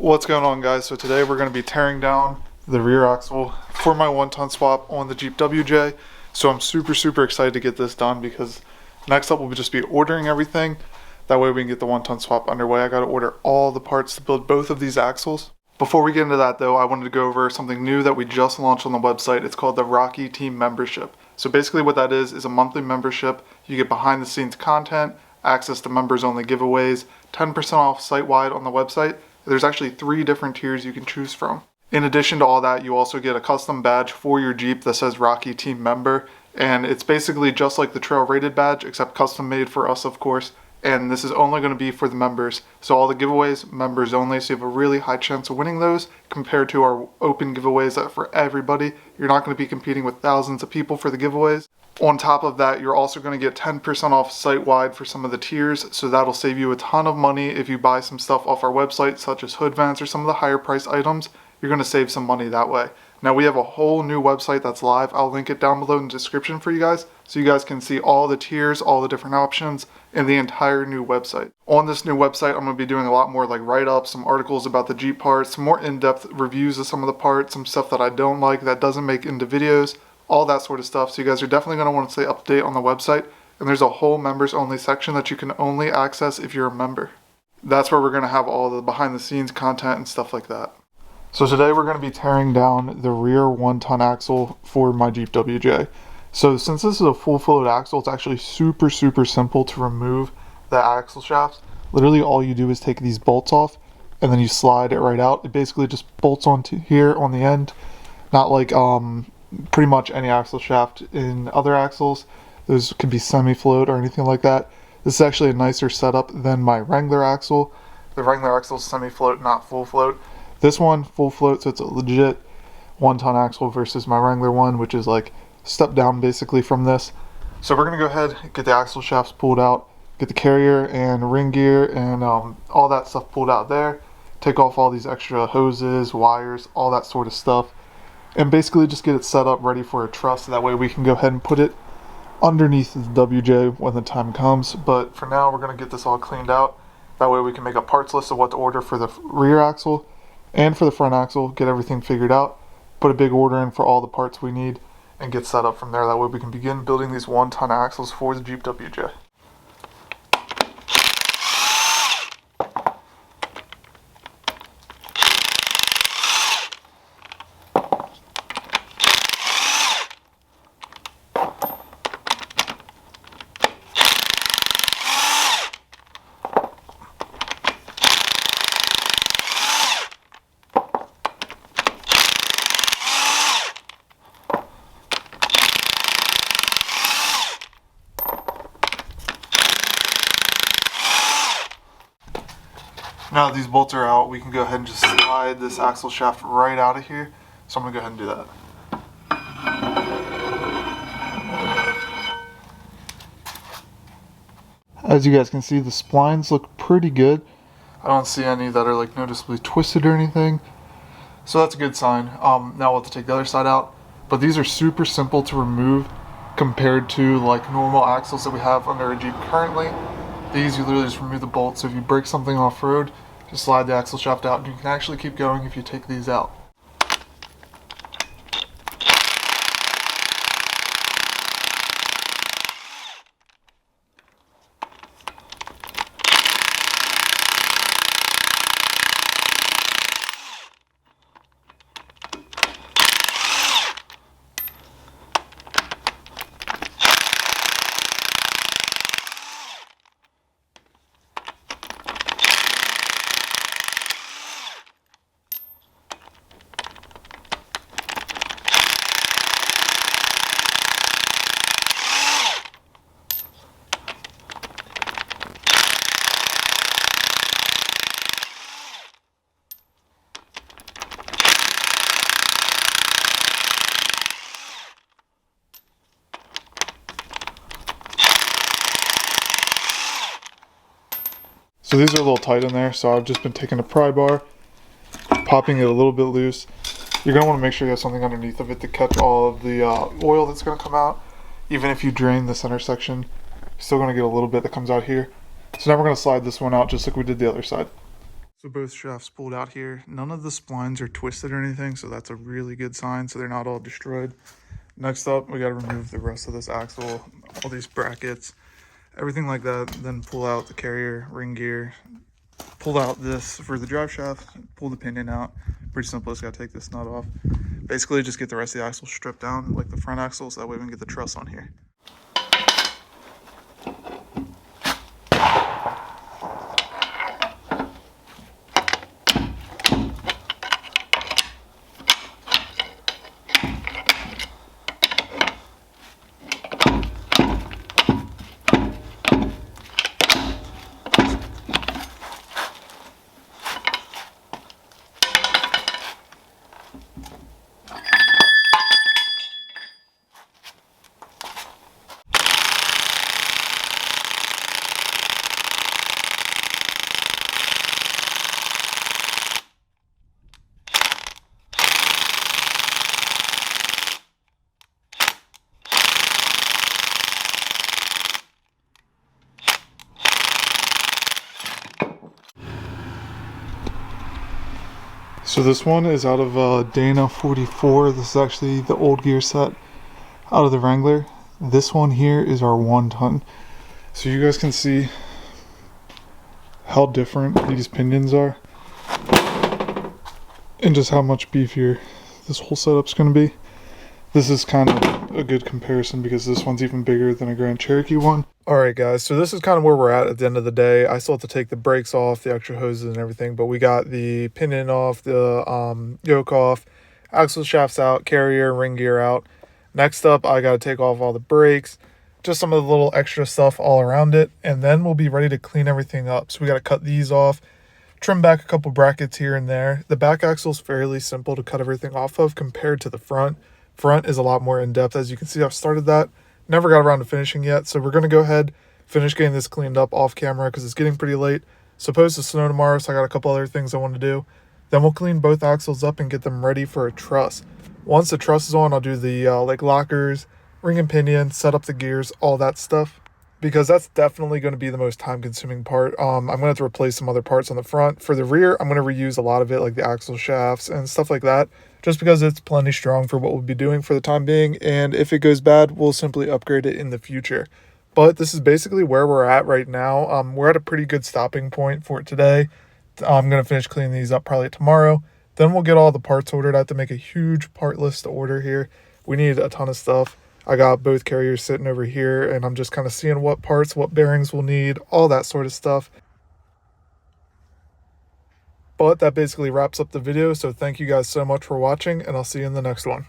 What's going on, guys? So today we're going to be tearing down the rear axle for my 1-ton swap on the Jeep WJ. So I'm super excited to get this done because next up we'll just be ordering everything. That way we can get the 1-ton swap underway. I got to order all the parts to build both of these axles. Before we get into that though, I wanted to go over something new that we just launched on the website. It's called the Rocky Team Membership. So basically what that is a monthly membership. You get behind the scenes content, access to members only giveaways, 10% off site-wide on the website. There's actually 3 different tiers you can choose from. In addition to all that, you also get a custom badge for your Jeep that says Rocky Team Member, and it's basically just like the Trail Rated badge, except custom made for us, of course. And this is only going to be for the members. So all the giveaways, members only, so you have a really high chance of winning those compared to our open giveaways that for everybody. You're not going to be competing with thousands of people for the giveaways. On top of that, you're also going to get 10% off site-wide for some of the tiers, so that'll save you a ton of money if you buy some stuff off our website, such as hood vents or some of the higher price items. You're going to save some money that way. Now we have a whole new website that's live. I'll link it down below in the description for you guys, so you guys can see all the tiers, all the different options, and the entire new website. On this new website, I'm going to be doing a lot more like write-ups, some articles about the Jeep parts, some more in-depth reviews of some of the parts, some stuff that I don't like that doesn't make into videos, all that sort of stuff. So you guys are definitely going to want to stay up to date on the website. And there's a whole members only section that you can only access if you're a member. That's where we're going to have all the behind the scenes content and stuff like that. So today we're going to be tearing down the rear 1-ton axle for my Jeep WJ. So since this is a full float axle, it's actually super simple to remove the axle shafts. Literally all you do is take these bolts off and then you slide it right out. It basically just bolts onto here on the end. Not like pretty much any axle shaft in other axles. Those could be semi-float or anything like that. This is actually a nicer setup than my Wrangler axle. The Wrangler axle is semi-float, not full float. This one, full float, so it's a legit 1-ton axle versus my Wrangler one, which is like step down basically from this. So we're going to go ahead and get the axle shafts pulled out, get the carrier and ring gear and all that stuff pulled out there. Take off all these extra hoses, wires, all that sort of stuff. And basically just get it set up ready for a truss, so that way we can go ahead and put it underneath the WJ when the time comes. But for now we're going to get this all cleaned out. That way we can make a parts list of what to order for the rear axle and for the front axle, get everything figured out, put a big order in for all the parts we need, and get set up from there. That way we can begin building these 1-ton axles for the Jeep WJ. Now that these bolts are out, we can go ahead and just slide this axle shaft right out of here. So I'm going to go ahead and do that. As you guys can see, the splines look pretty good. I don't see any that are like noticeably twisted or anything. So that's a good sign. Now we'll have to take the other side out. But these are super simple to remove compared to like normal axles that we have under a Jeep currently. These, you literally just remove the bolts. So if you break something off-road, just slide the axle shaft out, and you can actually keep going if you take these out. So these are a little tight in there, so I've just been taking a pry bar, popping it a little bit loose. You're going to want to make sure you have something underneath of it to catch all of the oil that's going to come out. Even if you drain the center section, you're still going to get a little bit that comes out here. So now we're going to slide this one out just like we did the other side. So So both shafts pulled out here. None of the splines are twisted or anything, so that's a really good sign, so they're not all destroyed. Next up, we got to remove the rest of this axle, all these brackets, everything like that. Then pull out the carrier, ring gear, pull out this for the drive shaft, pull the pinion out. Pretty simple, just got to take this nut off. Basically, just get the rest of the axle stripped down, like the front axle, so that way we can get the truss on here. So this one is out of Dana 44. This is actually the old gear set out of the Wrangler. This one here is our 1 ton. So you guys can see how different these pinions are and just how much beefier this whole setup's going to be. This is kind of a good comparison because this one's even bigger than a Grand Cherokee one. Alright guys, so this is kind of where we're at the end of the day. I still have to take the brakes off, the extra hoses and everything, but we got the pinion off, the yoke off, axle shafts out, carrier, ring gear out. Next up, I got to take off all the brakes, just some of the little extra stuff all around it, and then we'll be ready to clean everything up. So we got to cut these off, trim back a couple brackets here and there. The back axle is fairly simple to cut everything off of compared to the front. Front is a lot more in-depth. As you can see, I've started that. Never got around to finishing yet, so we're going to go ahead, finish getting this cleaned up off camera because it's getting pretty late. Supposed to snow tomorrow, so I got a couple other things I want to do. Then we'll clean both axles up and get them ready for a truss. Once the truss is on, I'll do the like lockers, ring and pinion, set up the gears, all that stuff, because that's definitely going to be the most time-consuming part. I'm going to have to replace some other parts on the front. For the rear, I'm going to reuse a lot of it, like the axle shafts and stuff like that, just because it's plenty strong for what we'll be doing for the time being, and if it goes bad, we'll simply upgrade it in the future. But this is basically where we're at right now. We're at a pretty good stopping point for today. I'm going to finish cleaning these up probably tomorrow. Then we'll get all the parts ordered. I have to make a huge part list to order here. We need a ton of stuff. I got both carriers sitting over here, and I'm just kind of seeing what parts, what bearings we'll need, all that sort of stuff. But that basically wraps up the video, so thank you guys so much for watching, and I'll see you in the next one.